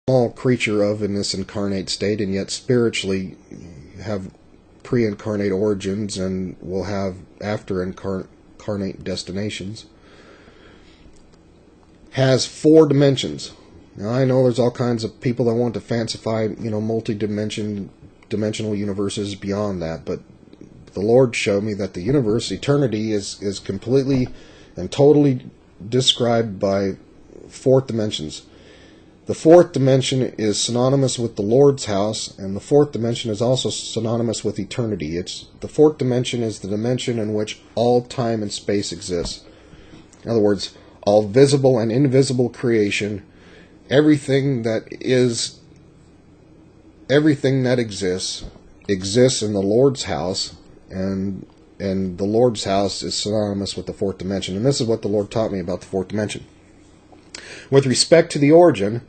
small creature of in this incarnate state, and yet spiritually have pre-incarnate origins and will have after incarnate destinations, has 4 dimensions. Now I know there's all kinds of people that want to fancify, multi-dimensional universes beyond that, but the Lord showed me that the universe, eternity, is completely and totally described by 4 dimensions. The 4th dimension is synonymous with the Lord's house, and the 4th dimension is also synonymous with eternity. The 4th dimension is the dimension in which all time and space exists. In other words, all visible and invisible creation, everything that exists in the Lord's house, and the Lord's house is synonymous with the 4th dimension. And this is what the Lord taught me about the 4th dimension. With respect to the origin,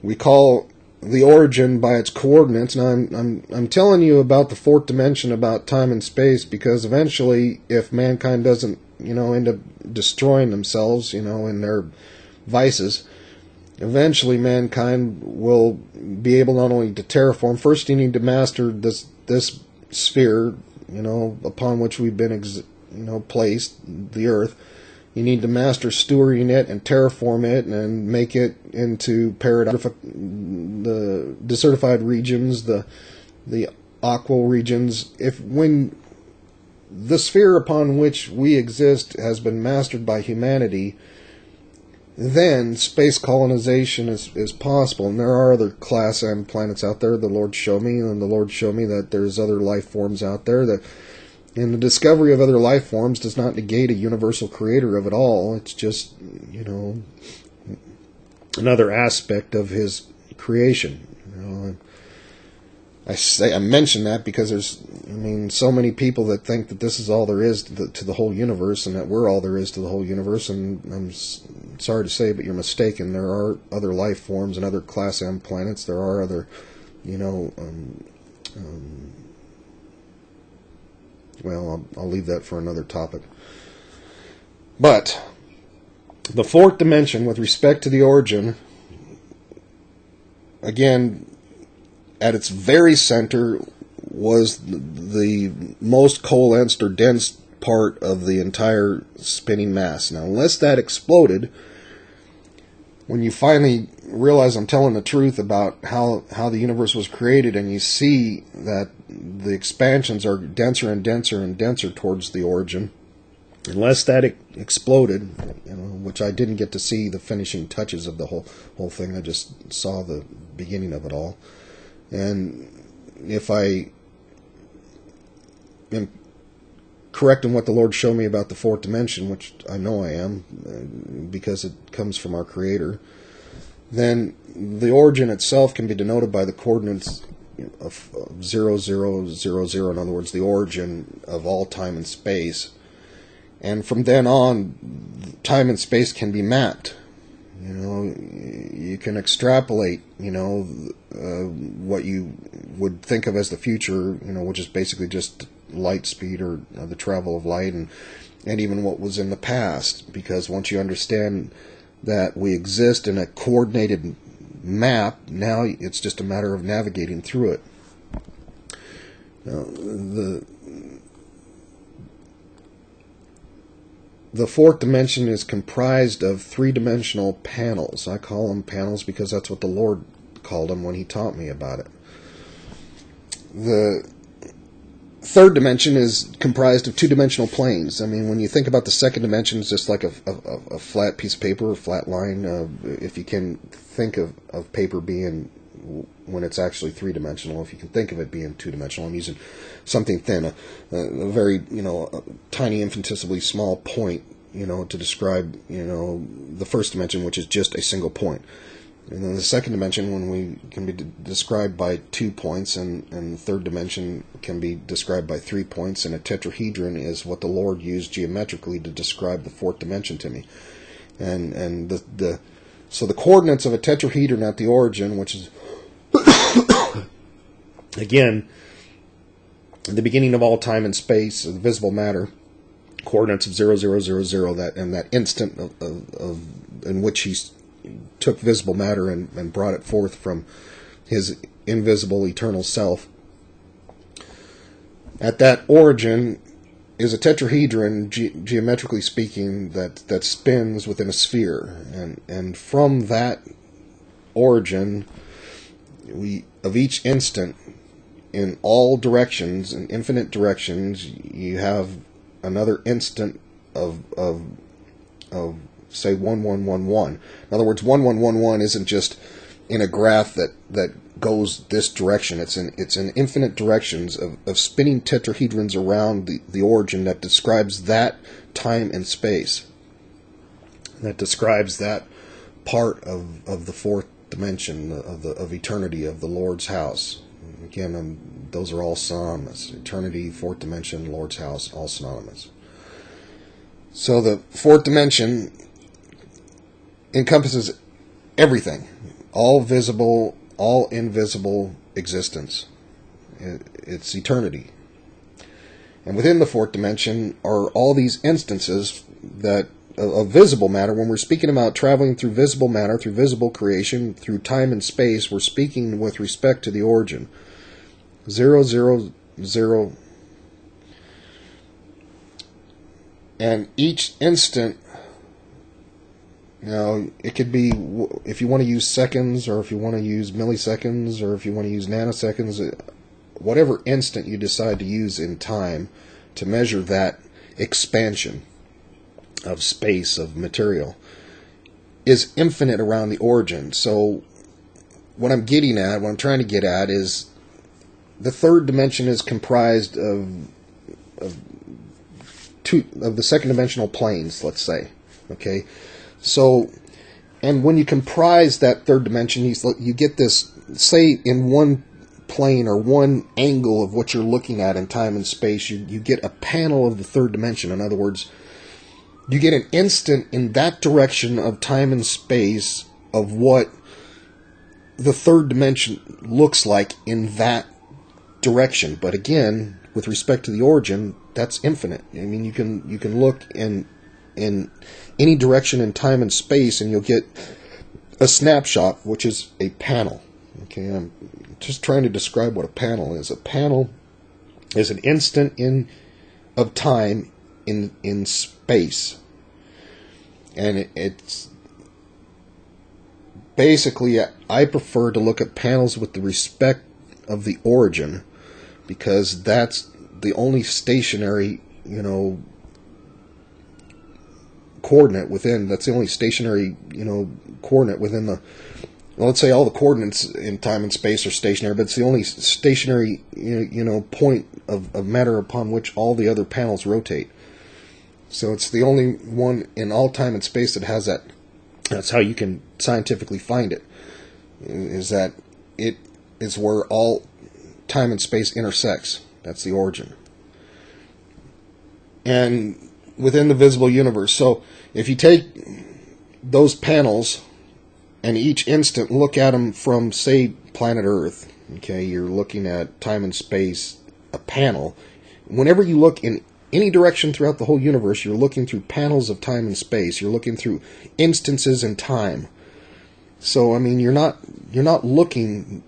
we call the origin by its coordinates. Now, I'm telling you about the 4th dimension, about time and space, because eventually, if mankind doesn't, end up destroying themselves, in their vices, eventually mankind will be able not only to terraform. First, you need to master this sphere, upon which we've been, placed, the Earth. You need to master stewarding it and terraform it and make it into paradise, the desertified regions, the aqua regions. When the sphere upon which we exist has been mastered by humanity, then space colonization is possible. And there are other class M planets out there, the Lord showed me, and the Lord showed me that there's other life forms out there that. And the discovery of other life forms does not negate a universal creator of it all. It's just, another aspect of his creation. I mention that because there's, so many people that think that this is all there is to the whole universe, and that we're all there is to the whole universe. And I'm sorry to say, but you're mistaken. There are other life forms and other Class M planets. There are other, well, I'll leave that for another topic. But the 4th dimension, with respect to the origin, again, at its very center was the most coalesced or dense part of the entire spinning mass. Now, unless that exploded, when you finally realize I'm telling the truth about how the universe was created, and you see that the expansions are denser and denser and denser towards the origin, unless that exploded, which I didn't get to see the finishing touches of the whole thing, I just saw the beginning of it all. And if I am correct in what the Lord showed me about the 4th dimension, which I know I am, because it comes from our Creator, then the origin itself can be denoted by the coordinates of 0, 0, 0, 0, in other words, the origin of all time and space. And from then on, time and space can be mapped. You can extrapolate, what you would think of as the future, which is basically just light speed, or the travel of light, and even what was in the past. Because once you understand that we exist in a coordinated map, now it's just a matter of navigating through it. Now, the 4th dimension is comprised of 3-dimensional panels. I call them panels because that's what the Lord called them when He taught me about it. The 3rd dimension is comprised of 2-dimensional planes. When you think about the 2nd dimension, it's just like a flat piece of paper, a flat line. If you can think of paper being, when it's actually 3-dimensional, if you can think of it being 2-dimensional, I'm using something thin, a very, a tiny, infinitesimally small point, to describe, the 1st dimension, which is just a single point. And then the 2nd dimension, when we can be described by 2 points, and the 3rd dimension can be described by 3 points, and a tetrahedron is what the Lord used geometrically to describe the 4th dimension to me. So the coordinates of a tetrahedron at the origin, which is again the beginning of all time and space, the visible matter, coordinates of 0, 0, 0, 0, that instant of in which He's took visible matter and brought it forth from his invisible eternal self. At that origin is a tetrahedron, geometrically speaking, that spins within a sphere, and from that origin, of each instant, in all directions, in infinite directions, you have another instant of say 1111. In other words, 1111 isn't just in a graph that goes this direction. It's in infinite directions of spinning tetrahedrons around the origin that describes that time and space. That describes that part of the fourth dimension of eternity, of the Lord's house. Again, those are all synonymous. Eternity, fourth dimension, Lord's house, all synonymous. So the fourth dimension encompasses everything, all visible, all invisible existence. It's eternity. And within the fourth dimension are all these instances that of visible matter. When we're speaking about traveling through visible matter, through visible creation, through time and space, we're speaking with respect to the origin. 0, 0, 0. And each instant, it could be, if you want to use seconds, or if you want to use milliseconds, or if you want to use nanoseconds, whatever instant you decide to use in time to measure that expansion of space, of material, is infinite around the origin. So what I'm trying to get at is the third dimension is comprised of the second dimensional planes, let's say. Okay? So, and when you comprise that third dimension, you get this, say, in one plane or one angle of what you're looking at in time and space, you get a panel of the third dimension. In other words, you get an instant in that direction of time and space of what the third dimension looks like in that direction. But again, with respect to the origin, that's infinite. I mean, you can look in any direction in time and space, and you'll get a snapshot, which is a panel. Okay, I'm just trying to describe what a panel is. A panel is an instant of time in space, and it's basically, I prefer to look at panels with the respect of the origin, because that's the only stationary, coordinate within. That's the only stationary, coordinate within the. Well, let's say all the coordinates in time and space are stationary, but it's the only stationary, point of matter upon which all the other panels rotate. So it's the only one in all time and space that has that. That's how you can scientifically find it, is that it is where all time and space intersects. That's the origin. And within the visible universe. So if you take those panels and each instant look at them from, say, planet Earth, okay, you're looking at time and space, a panel. Whenever you look in any direction throughout the whole universe, you're looking through panels of time and space. You're looking through instances in time. So, I mean, you're never looking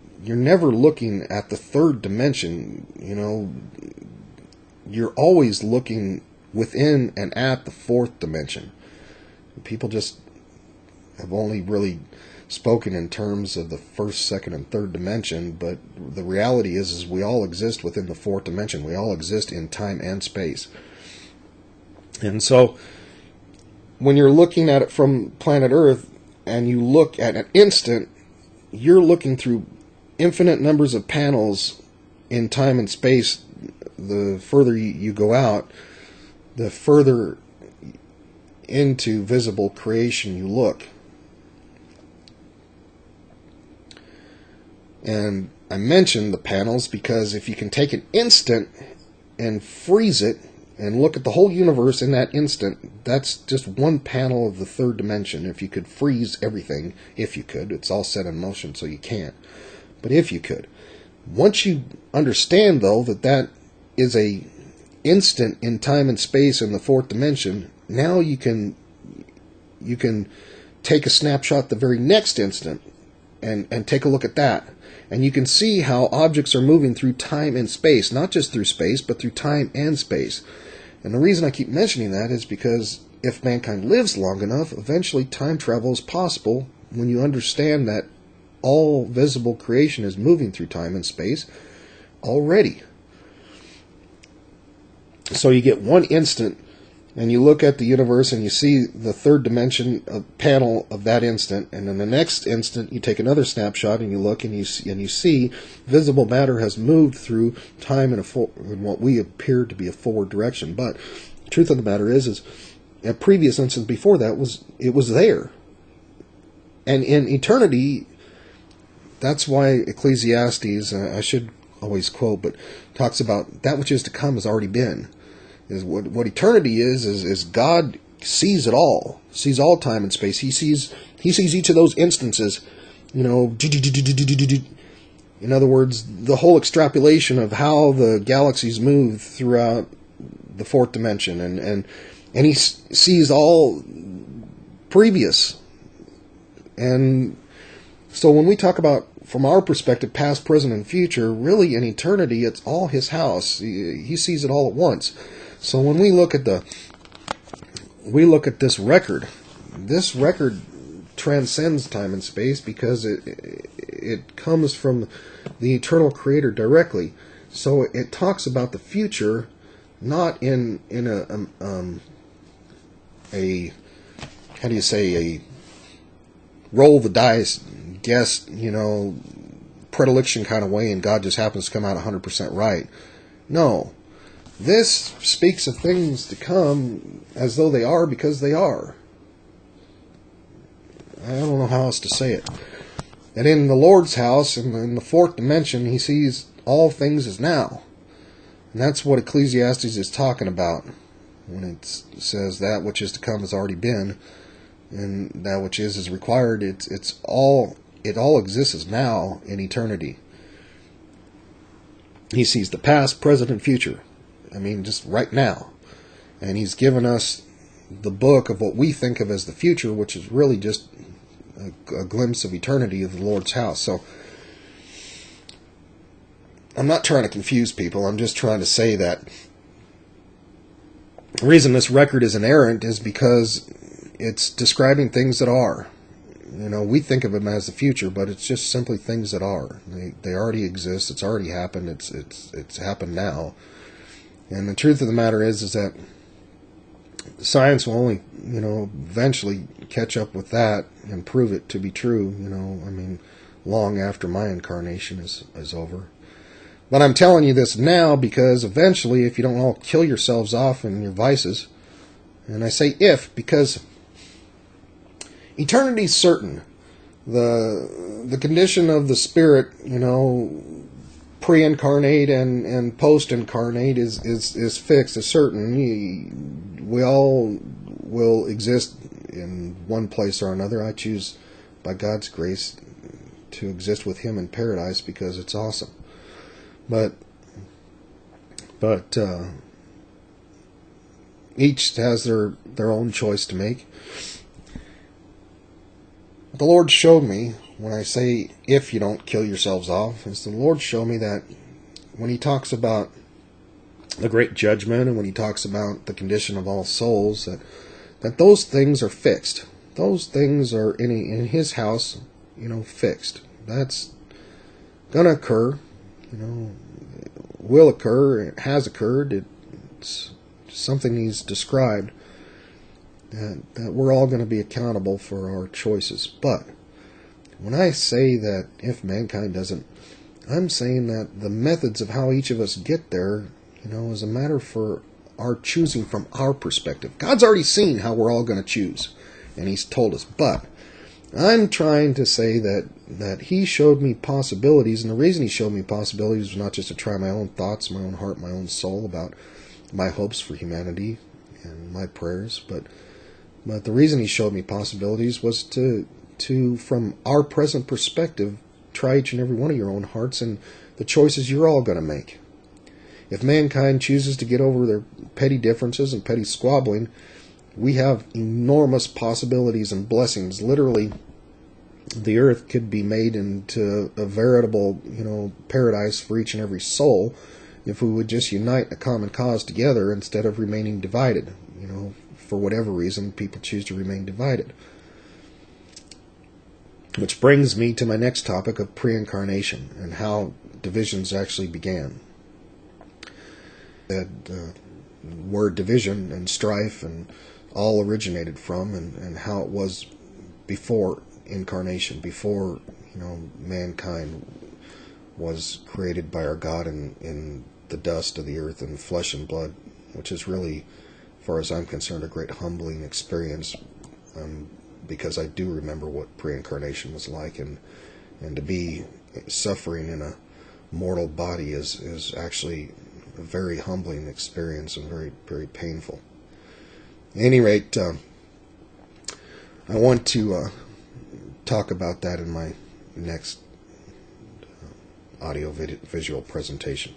at the third dimension. You're always looking within and at the fourth dimension. People just have only really spoken in terms of the first, second, and third dimension, but the reality is we all exist within the fourth dimension. We all exist in time and space. And so, when you're looking at it from planet Earth, and you look at an instant, you're looking through infinite numbers of panels in time and space. The further you go out, the further into visible creation you look. And I mentioned the panels because if you can take an instant and freeze it and look at the whole universe in that instant, that's just one panel of the third dimension. If you could freeze everything, if you could, it's all set in motion, so you can't. But if you could. Once you understand, though, that is a instant in time and space in the fourth dimension, now you can take a snapshot the very next instant and take a look at that. And you can see how objects are moving through time and space, not just through space, but through time and space. And the reason I keep mentioning that is because if mankind lives long enough, eventually time travel is possible when you understand that all visible creation is moving through time and space already. So you get one instant, and you look at the universe and you see the third dimension panel of that instant, and in the next instant you take another snapshot and you look and you see visible matter has moved through time in what we appear to be a forward direction. But the truth of the matter is a previous instant before that it was there. And in eternity, that's why Ecclesiastes, I should always quote, but talks about that which is to come has already been. Is what eternity is God sees it all, sees all time and space. He sees each of those instances, In other words, the whole extrapolation of how the galaxies move throughout the fourth dimension, and he sees all previous. And so when we talk about, from our perspective, past, present, and future, really in eternity, it's all his house. He sees it all at once. So when we look at this record transcends time and space because it comes from the eternal Creator directly. So it talks about the future, not in a how do you say, a roll the dice, guess, predilection kind of way, and God just happens to come out 100% right. No. This speaks of things to come as though they are because they are. I don't know how else to say it. And in the Lord's house, in the fourth dimension, he sees all things as now. And that's what Ecclesiastes is talking about when it says that which is to come has already been, and that which is required. It all exists as now in eternity. He sees the past, present, and future. Just right now. And he's given us the book of what we think of as the future, which is really just a glimpse of eternity of the Lord's house. So, I'm not trying to confuse people. I'm just trying to say that the reason this record is inerrant is because it's describing things that are. We think of them as the future, but it's just simply things that are. They already exist. It's already happened. It's happened now. And the truth of the matter is that science will only, eventually catch up with that and prove it to be true, long after my incarnation is over. But I'm telling you this now because eventually, if you don't all kill yourselves off in your vices, and I say if, because eternity's certain. The condition of the spirit, pre-incarnate and post-incarnate is fixed, is certain. We all will exist in one place or another. I choose, by God's grace, to exist with Him in paradise because it's awesome. But each has their own choice to make. The Lord showed me, when I say if you don't kill yourselves off, is the Lord showed me that when He talks about the great judgment and when He talks about the condition of all souls, that those things are fixed. Those things are in His house, fixed. That's gonna occur, will occur, it has occurred, it's something He's described. That we're all going to be accountable for our choices. But when I say that if mankind doesn't, I'm saying that the methods of how each of us get there, is a matter for our choosing from our perspective. God's already seen how we're all going to choose, and He's told us. But I'm trying to say that He showed me possibilities, and the reason He showed me possibilities was not just to try my own thoughts, my own heart, my own soul about my hopes for humanity and my prayers, but the reason He showed me possibilities was to from our present perspective, try each and every one of your own hearts and the choices you're all going to make. If mankind chooses to get over their petty differences and petty squabbling, We have enormous possibilities and blessings. Literally, the earth could be made into a veritable, paradise for each and every soul if we would just unite a common cause together instead of remaining divided. For whatever reason, people choose to remain divided. Which brings me to my next topic of pre-incarnation and how divisions actually began. That word division and strife and all originated from, and how it was before incarnation, before mankind was created by our God in the dust of the earth and flesh and blood, which is really, as far as I'm concerned, a great humbling experience, because I do remember what pre-incarnation was like, and to be suffering in a mortal body is actually a very humbling experience and very, very painful. At any rate, I want to talk about that in my next audio visual presentation.